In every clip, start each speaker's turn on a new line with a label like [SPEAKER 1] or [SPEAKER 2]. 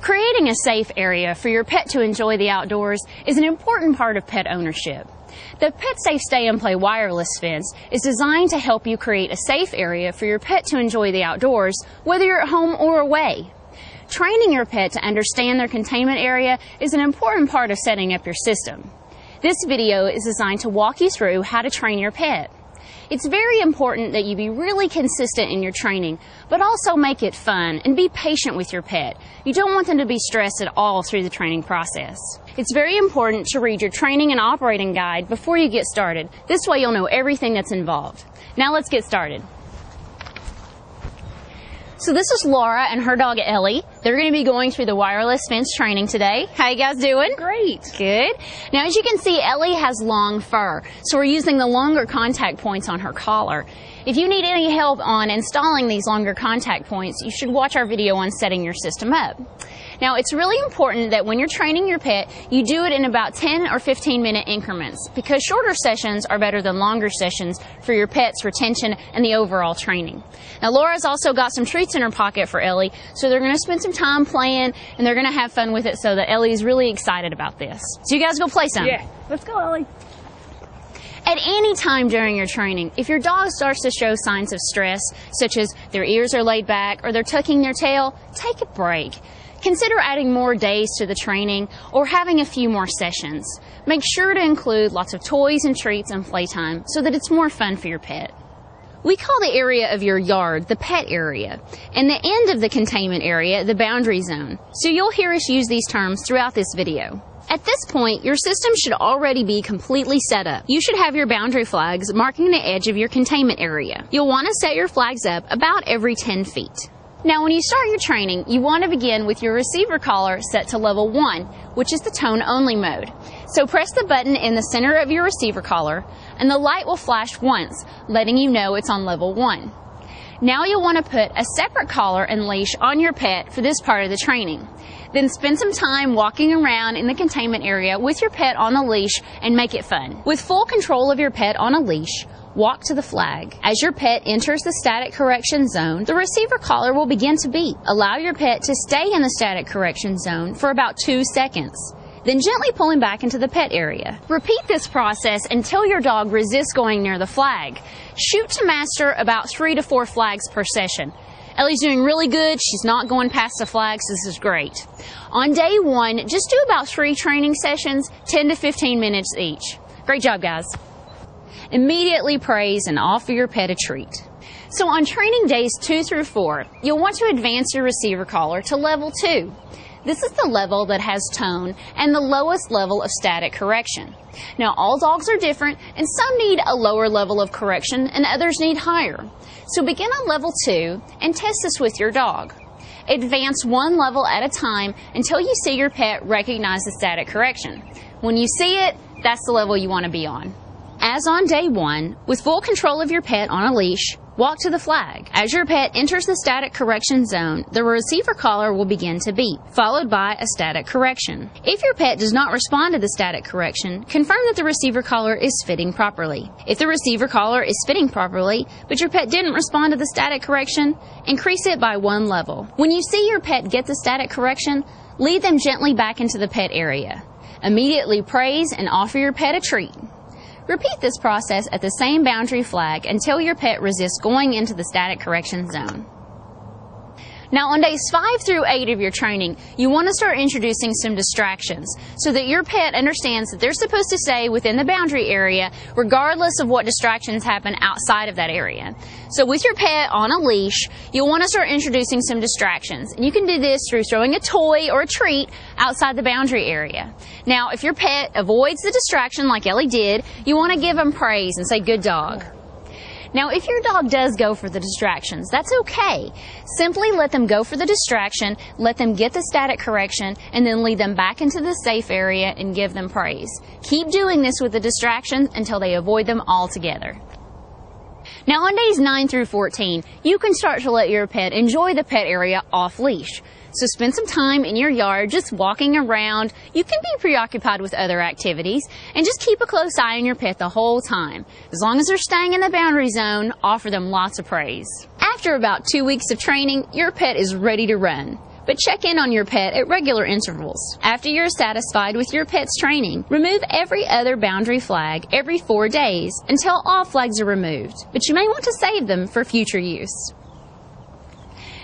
[SPEAKER 1] Creating a safe area for your pet to enjoy the outdoors is an important part of pet ownership. The PetSafe Stay and Play wireless fence is designed to help you create a safe area for your pet to enjoy the outdoors, whether you're at home or away. Training your pet to understand their containment area is an important part of setting up your system. This video is designed to walk you through how to train your pet. It's very important that you be really consistent in your training, but also make it fun and be patient with your pet. You don't want them to be stressed at all through the training process. It's very important to read your training and operating guide before you get started. This way you'll know everything that's involved. Now let's get started. So this is Laura and her dog Ellie. They're going to be going through the wireless fence training today. How you guys doing?
[SPEAKER 2] Great.
[SPEAKER 1] Good. Now as you can see, Ellie has long fur, so we're using the longer contact points on her collar. If you need any help on installing these longer contact points, you should watch our video on setting your system up. Now, it's really important that when you're training your pet, you do it in about 10 or 15-minute increments because shorter sessions are better than longer sessions for your pet's retention and the overall training. Now, Laura's also got some treats in her pocket for Ellie, so they're going to spend some time playing and they're going to have fun with it so that Ellie's really excited about this. So you guys go play some.
[SPEAKER 2] Yeah, let's go, Ellie.
[SPEAKER 1] At any time during your training, if your dog starts to show signs of stress, such as their ears are laid back or they're tucking their tail, take a break. Consider adding more days to the training or having a few more sessions. Make sure to include lots of toys and treats and playtime so that it's more fun for your pet. We call the area of your yard the pet area, and the end of the containment area the boundary zone. So you'll hear us use these terms throughout this video. At this point, your system should already be completely set up. You should have your boundary flags marking the edge of your containment area. You'll want to set your flags up about every 10 feet. Now, when you start your training, you want to begin with your receiver collar set to level 1, which is the tone-only mode. So press the button in the center of your receiver collar, and the light will flash once, letting you know it's on level 1. Now you'll want to put a separate collar and leash on your pet for this part of the training. Then spend some time walking around in the containment area with your pet on a leash and make it fun. With full control of your pet on a leash, walk to the flag. As your pet enters the static correction zone, the receiver collar will begin to beep. Allow your pet to stay in the static correction zone for about 2 seconds. Then gently pull him back into the pet area. Repeat this process until your dog resists going near the flag. Shoot to master about 3 to 4 flags per session. Ellie's doing really good. She's not going past the flags. This is great. On day 1, just do about 3 training sessions, 10 to 15 minutes each. Great job, guys. Immediately praise and offer your pet a treat. So on training days 2 through 4, you'll want to advance your receiver collar to level 2. This is the level that has tone and the lowest level of static correction. Now, all dogs are different, and some need a lower level of correction and others need higher. So begin on level 2 and test this with your dog. Advance 1 level at a time until you see your pet recognize the static correction. When you see it, that's the level you want to be on. As on day 1, with full control of your pet on a leash, walk to the flag. As your pet enters the static correction zone, the receiver collar will begin to beep, followed by a static correction. If your pet does not respond to the static correction, confirm that the receiver collar is fitting properly. If the receiver collar is fitting properly, but your pet didn't respond to the static correction, increase it by 1 level. When you see your pet get the static correction, lead them gently back into the pet area. Immediately praise and offer your pet a treat. Repeat this process at the same boundary flag until your pet resists going into the static correction zone. Now on days 5 through 8 of your training, you want to start introducing some distractions so that your pet understands that they're supposed to stay within the boundary area regardless of what distractions happen outside of that area. So with your pet on a leash, you'll want to start introducing some distractions. And you can do this through throwing a toy or a treat outside the boundary area. Now, if your pet avoids the distraction like Ellie did, you want to give them praise and say, "Good dog." Now, if your dog does go for the distractions, that's okay. Simply let them go for the distraction, let them get the static correction, and then lead them back into the safe area and give them praise. Keep doing this with the distractions until they avoid them altogether. Now, on days 9 through 14, you can start to let your pet enjoy the pet area off leash. So spend some time in your yard just walking around. You can be preoccupied with other activities and just keep a close eye on your pet the whole time. As long as they're staying in the boundary zone, offer them lots of praise. After about 2 weeks of training, your pet is ready to run. but check in on your pet at regular intervals. After you're satisfied with your pet's training, remove every other boundary flag every 4 days until all flags are removed, but you may want to save them for future use.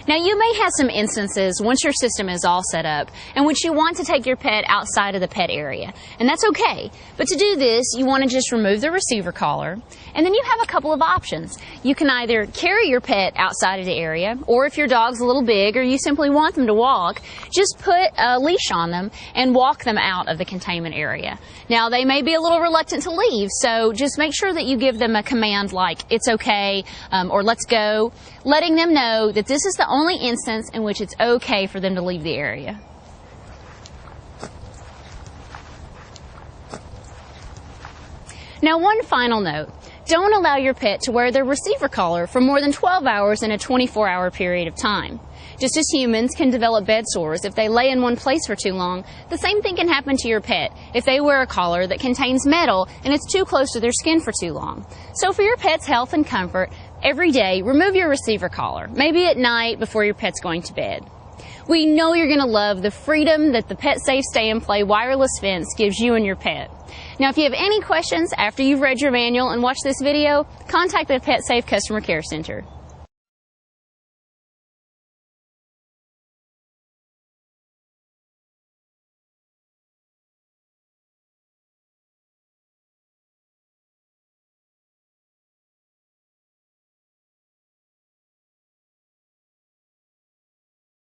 [SPEAKER 1] Now, you may have some instances once your system is all set up in which you want to take your pet outside of the pet area, and that's okay. But to do this, you want to just remove the receiver collar, and then you have a couple of options. You can either carry your pet outside of the area, or if your dog's a little big or you simply want them to walk, just put a leash on them and walk them out of the containment area. Now, they may be a little reluctant to leave, so just make sure that you give them a command like, "It's okay," or "Let's go," letting them know that this is the only instance in which it's okay for them to leave the area. Now, one final note. Don't allow your pet to wear their receiver collar for more than 12 hours in a 24-hour period of time. Just as humans can develop bed sores if they lay in one place for too long, the same thing can happen to your pet if they wear a collar that contains metal and it's too close to their skin for too long. So for your pet's health and comfort, every day remove your receiver collar, maybe at night before your pet's going to bed. We know you're going to love the freedom that the PetSafe Stay and Play wireless fence gives you and your pet. Now, if you have any questions after you've read your manual and watched this video, contact the PetSafe Customer Care Center.